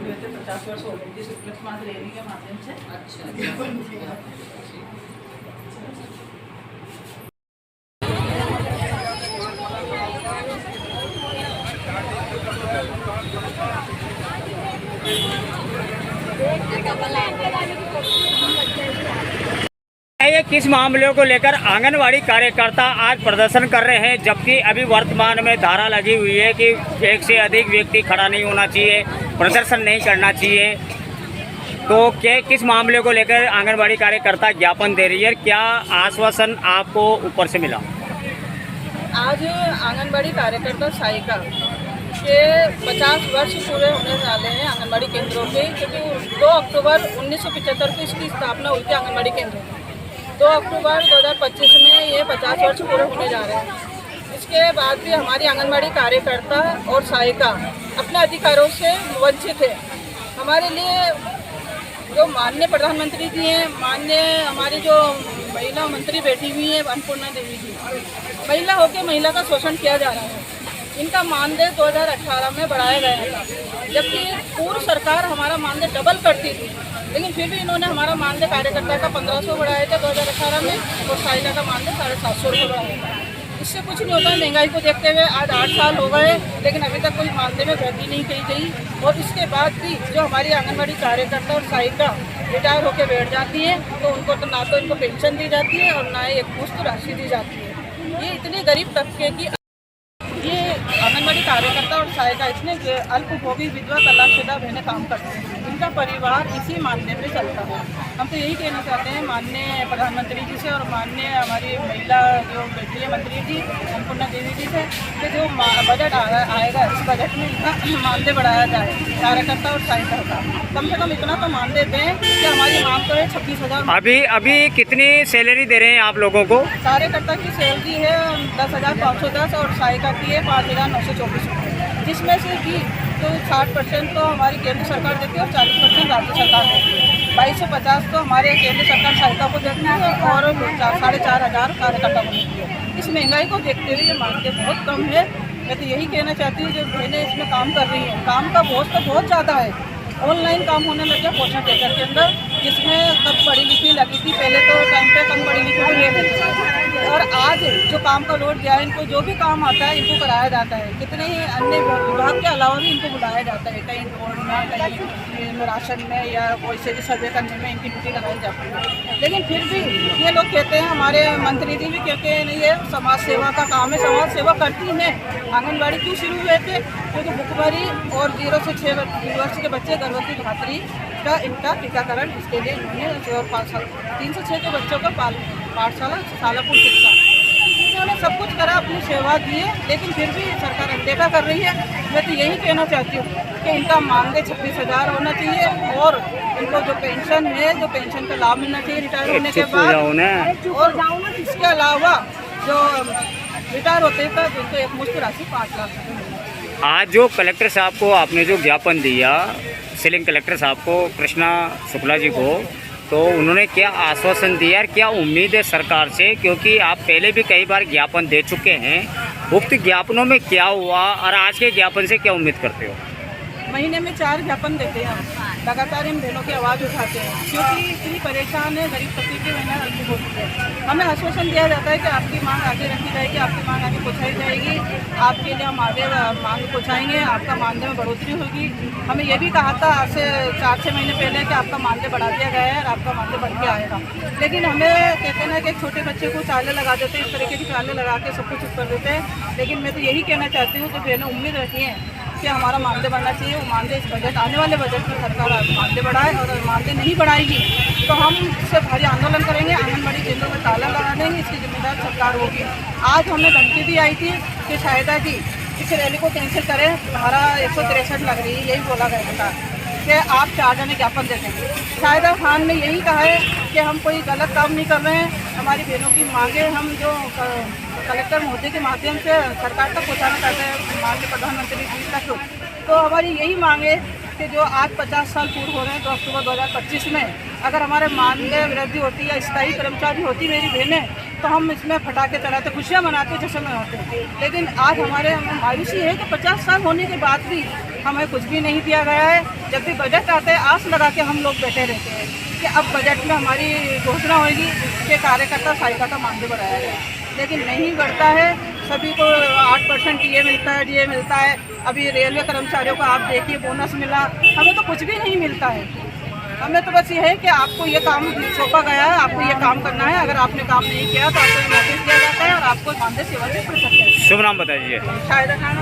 हुए थे, 50 वर्ष हो गए थे सुकृत मास रैली के माध्यम से। ये किस मामले को लेकर आंगनवाड़ी कार्यकर्ता आज प्रदर्शन कर रहे हैं, जबकि अभी वर्तमान में धारा लगी हुई है कि एक से अधिक व्यक्ति खड़ा नहीं होना चाहिए, प्रदर्शन नहीं करना चाहिए। तो क्या किस मामले को लेकर आंगनवाड़ी कार्यकर्ता ज्ञापन दे रही है, क्या आश्वासन आपको ऊपर से मिला? आज आंगनबाड़ी कार्यकर्ता साइका के 50 वर्ष पूरे होने वाले हैं आंगनबाड़ी केंद्रों के, क्योंकि 2 अक्टूबर 1975 को इसकी स्थापना हुई थी आंगनबाड़ी केंद्रों की। 2 अक्टूबर 2025 में ये 50 वर्ष पूरे होने जा रहे हैं। इसके बाद भी हमारी आंगनबाड़ी कार्यकर्ता और सहायिका अपने अधिकारों से वंचित है। हमारे लिए जो माननीय प्रधानमंत्री जी हैं, माननीय हमारी जो महिला मंत्री बैठी हुई है अन्नपूर्णा देवी जी, महिला होकर महिला का शोषण किया जा रहा है। इनका मानदेय 2018 में बढ़ाया गया था, जबकि पूर्व सरकार हमारा मानदेय डबल करती थी, लेकिन फिर भी इन्होंने हमारा मानदेय कार्यकर्ता का 1500 बढ़ाया था 2018 में, और सहायिका का मानदेय 750 रुपये बढ़ाया था। इससे कुछ नहीं होता। महंगाई को देखते हुए आज 8 साल हो गए, लेकिन अभी तक कोई मानदेय में वृद्धि नहीं की गई। और इसके बाद भी जो हमारी आंगनबाड़ी कार्यकर्ता और सहायिका रिटायर होकर बैठ जाती है, तो उनको तो ना तो इनको पेंशन दी जाती है और ना ही एक मुश्त राशि दी जाती है। ये इतनी गरीब तबके की ये आंगनबाड़ी कार्यकर्ता और सहायिका इसमें अल्पभोगी विधवा तलाकशुदा बहनें काम करते हैं। इनका परिवार इसी मानदेय पे चलता है। हम तो यही कहना चाहते हैं माननीय प्रधानमंत्री जी से और माननीय हमारी महिला जो बैठी है मंत्री जी अन्नपूर्णा देवी जी से, कि जो बजट आएगा इस बजट में इनका मानदेय बढ़ाया जाए कार्यकर्ता और सहायिका का। कम से कम इतना तो मानदेय दें कि हमारी मांग तो है 26,000। अभी कितनी सैलरी दे रहे हैं आप लोगों को? कार्यकर्ता की सैलरी है 10,510 और सहायिका की है 5,924 रुपये, जिसमें से भी तो 60% तो हमारी केंद्र सरकार देती है और 40% राज्य सरकार देती है। 2250 तो हमारे केंद्र सरकार सहायिका को देती है और 4,500 कार्यकर्ता को देती है। इस महंगाई को देखते हुए ये मांगें बहुत कम है। मैं तो यही कहना चाहती हूँ जो बहनें इसमें काम कर रही हैं, काम का बोझ तो बहुत ज़्यादा है। ऑनलाइन काम होने लग गया पोषण टेकर के अंदर, जिसमें कब पढ़ी लिखी लगी थी, पहले तो टाइम पे कम पढ़ी लिखी को ले लेते थे, और आज जो काम का लोड दिया है, इनको जो भी काम आता है इनको कराया जाता है। कितने ही अन्य विभाग के अलावा भी इनको बुलाया जाता है, कहीं बोर्ड में, कहीं राशन में या कोई से भी सर्वे करने में इनकी ड्यूटी लगाई जाती है। लेकिन फिर भी ये लोग कहते हैं, हमारे मंत्री जी भी कहते हैं नहीं ये समाज सेवा का काम है, समाज सेवा करती है। आंगनबाड़ी क्यों शुरू हुए थे? क्योंकि भुखमरी और 0 से 6 वर्ष के बच्चे गर्भवती धात्री का इनका टीकाकरण, इसके लिए इन्होंने 3 से 6 के बच्चों को पाठशाला शालापुर शिक्षा, इन्होंने सब कुछ करा, अपनी सेवा दी है, लेकिन फिर भी सरकार अनदेखा कर रही है। मैं तो यही कहना चाहती हूँ कि इनका मानदेय 26,000 होना चाहिए और इनको जो पेंशन है, जो पेंशन का लाभ मिलना चाहिए रिटायर होने के बाद, और इसके अलावा जो रिटायर होते हैं तो उनको एक मुश्त राशि 5 लाख रुपये मिलना। आज जो कलेक्टर साहब को आपने जो ज्ञापन दिया, सीलिंग कलेक्टर साहब को, कृष्णा शुक्ला जी को, तो उन्होंने क्या आश्वासन दिया और क्या उम्मीद है सरकार से? क्योंकि आप पहले भी कई बार ज्ञापन दे चुके हैं, उक्त ज्ञापनों में क्या हुआ और आज के ज्ञापन से क्या उम्मीद करते हो? महीने में 4 ज्ञापन देते हैं हम, लगातार इन बहनों की आवाज़ उठाते हैं, क्योंकि इतनी परेशान है, गरीब तबके की बहनें हल्की होती है। हमें आश्वासन दिया जाता है कि आपकी मांग आगे रखी जाएगी, आपकी मांग आगे पहुँचाई जाएगी, आपके लिए हम आगे मांग पहुँचाएंगे, आपका मानदेय में बढ़ोतरी होगी। हमें ये भी कहा था आज से 4-6 महीने पहले कि आपका मानदेय बढ़ा दिया गया है और आपका मानदेय बढ़ के आएगा, लेकिन हमें कहते हैं ना कि छोटे बच्चे को चाले लगा देते हैं, इस तरीके की चाले लगा के सब कुछ कर देते हैं। लेकिन मैं तो यही कहना चाहती हूँ कि बहनें उम्मीद रखी हैं कि हमारा मानदेय बढ़ना चाहिए। वो मानदेय इस बजट, आने वाले बजट में सरकार मानदेय बढ़ाए, और अगर मानदेय नहीं बढ़ाएगी तो हम इससे भारी आंदोलन करेंगे, आंगनबाड़ी केंद्रों में ताला लगा देंगे, इसकी जिम्मेदार सरकार होगी। आज हमें धमकी भी आई थी कि शायदा जी इस रैली को कैंसिल करें, धारा 163 लग रही है, यही बोला गया था कि आप 4 जने ज्ञापन देते हैं। शायदा खान ने यही कहा है कि हम कोई गलत काम नहीं कर रहे हैं, हमारी बहनों की मांगे हम जो कलेक्टर महोदय के माध्यम से सरकार तक पहुँचाना चाहते हैं, माननीय प्रधानमंत्री जी तक। तो हमारी यही मांग है कि जो आज 50 साल पूर्ण हो रहे हैं, 2 अक्टूबर 2025 में अगर हमारे मानदेय वृद्धि होती या स्थायी कर्मचारी होती मेरी बहनें, तो हम इसमें फटाके चलाते, खुशियाँ मनाते, जश्न मनाते। लेकिन आज हमारे मायूसी है कि 50 साल होने के बाद भी हमें कुछ भी नहीं दिया गया है। जब भी बजट आता है आस लगा के हम लोग बैठे रहते हैं कि अब बजट में हमारी घोषणा होगी कि कार्यकर्ता सहायता का मानदेय बढ़ाया गया, लेकिन नहीं बढ़ता है। सभी को 8% टीए मिलता है, डीए मिलता है। अभी रेलवे कर्मचारियों को आप देखिए बोनस मिला, हमें तो कुछ भी नहीं मिलता है। हमें तो बस ये है कि आपको ये काम सौंपा गया है, आपको ये काम करना है। अगर आपने काम नहीं किया तो आपको नोटिस दिया जाता है और आपको मानदेय सेवा से पड़ सकते हैं। शुभ नाम बताइए। शायद खान